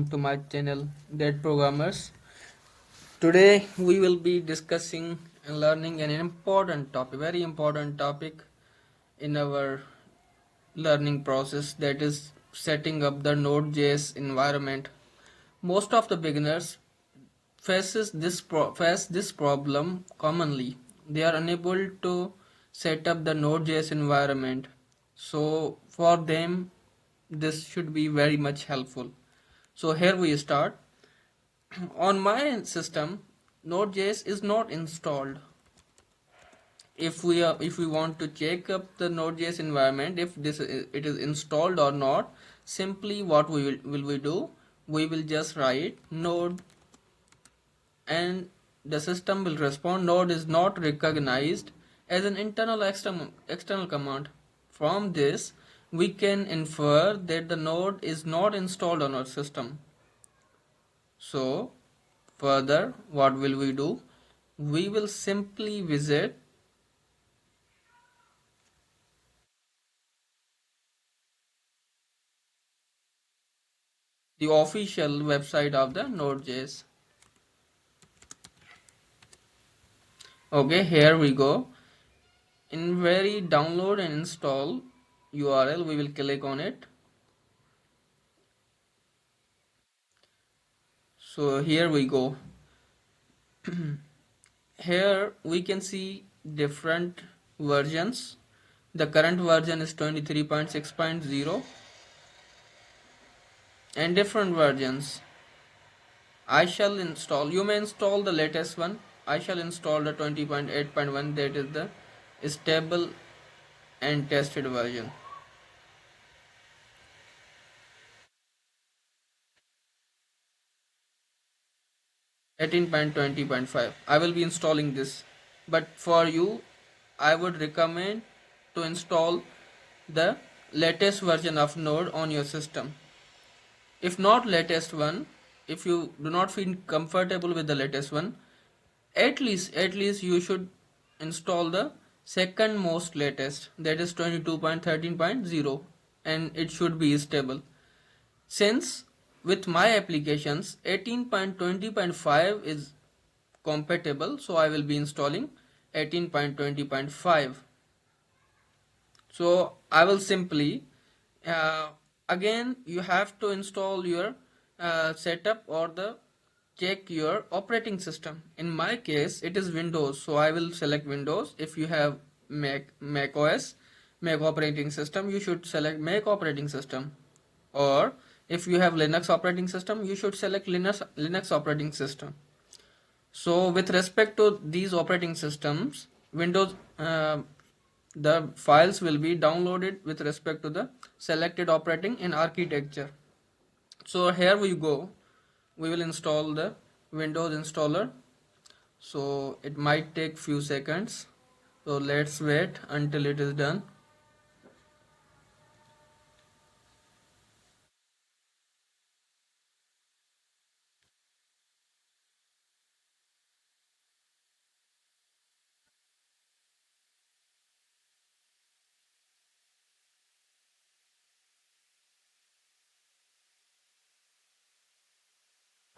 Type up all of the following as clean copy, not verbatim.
to my channel Dead Programmers. Today we will be discussing and learning an important topic, very important topic in our learning process, that is setting up the Node.js environment. Most of the beginners face this problem commonly. They are unable to set up the Node.js environment. So for them this should be very much helpful. So here we start. On my system, Node.js is not installed. If we want to check up the Node.js environment, if it is installed or not, simply what will we do? We will just write node, and the system will respond node is not recognized as an external command. From this, we can infer that the node is not installed on our system. So further, what will we do? We will simply visit the official website of the Node.js. Okay, here we go. In very download and install URL, we will click on it. So here we go. Here we can see different versions. The current version is 23.6.0 and different versions. I shall install, you may install the latest one. I shall install the 20.8.1, that is the stable and tested version. 18.20.5. I will be installing this, but for you I would recommend to install the latest version of Node on your system. If not latest one, if you do not feel comfortable with the latest one, at least you should install the second most latest, that is 22.13.0, and it should be stable. Since with my applications 18.20.5 is compatible, so I will be installing 18.20.5. So I will simply again you have to install your setup or the check your operating system. In my case it is Windows, so I will select Windows. If you have Mac OS, Mac operating system, you should select Mac operating system. Or if you have Linux operating system, you should select Linux operating system. So with respect to these operating systems, Windows, the files will be downloaded with respect to the selected operating in architecture. So here we go. We will install the Windows installer. So it might take few seconds. So let's wait until it is done.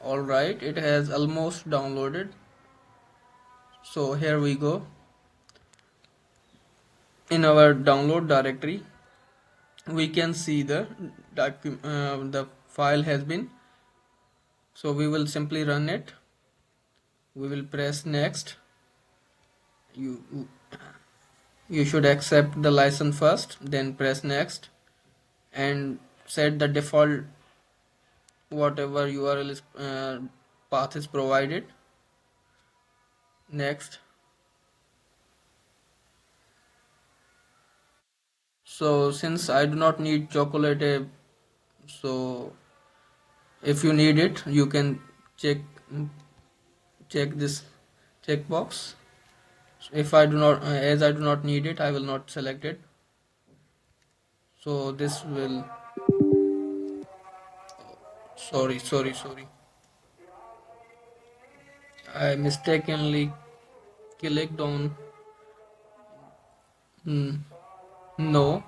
Alright, it has almost downloaded. So here we go. In our download directory, we can see the file has been. So we will simply run it. We will press next. You should accept the license first, then press next and set the default whatever URL is path is provided. Next. So since I do not need chocolate, so if you need it, you can check this checkbox. So if I do not, as I do not need it, I will not select it. So this will, sorry, I mistakenly clicked on no.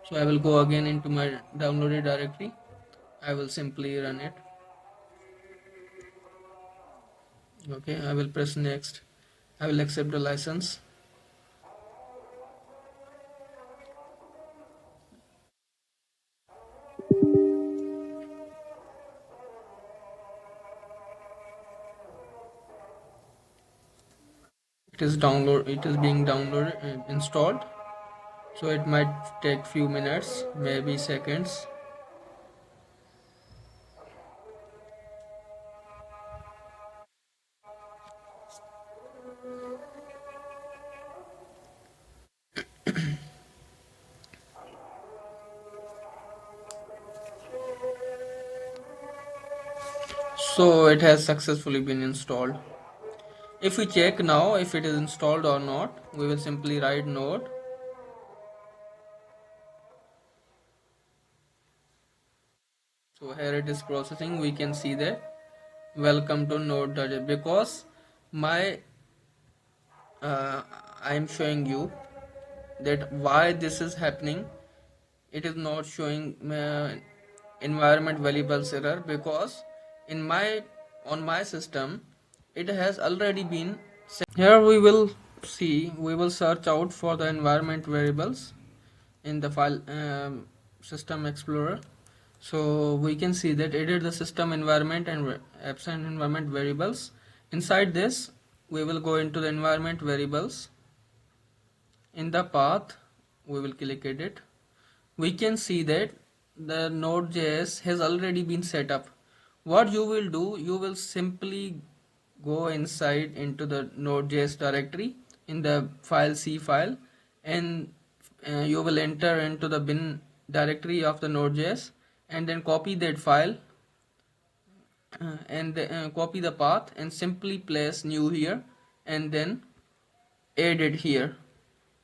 So I will go again into my downloaded directory. I will simply run it. Okay, I will press next. I will accept the license. It is being downloaded installed, so it might take few minutes, maybe seconds. So it has successfully been installed. If we check now if it is installed or not, we will simply write node. So here it is processing. We can see that welcome to Node.js, because my I am showing you that why this is happening. It is not showing environment variables error, because in my on my system it has already been set. Here we will search out for the environment variables in the file system explorer. So we can see that it is the system environment and absent environment variables. Inside this we will go into the environment variables. In the path we will click edit. We can see that the Node.js has already been set up. What you will do, you will simply go inside into the Node.js directory in the file C file, and you will enter into the bin directory of the Node.js, and then copy that file and copy the path and simply place new here and then add it here.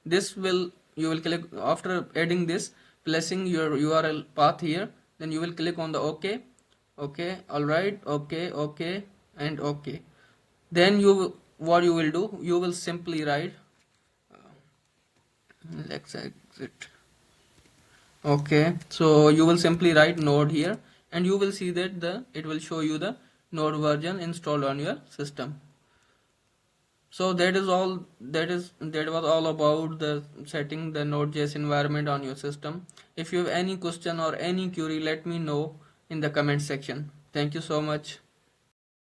This will You will click after adding this, placing your URL path here, then you will click on the OK, OK, alright, OK, OK, and OK. Then what you will do, you will simply write let's exit. Okay, so you will simply write node here, and you will see that the it will show you the node version installed on your system. So that was all about the setting the Node.js environment on your system. If you have any question or any query, let me know in the comment section. Thank you so much.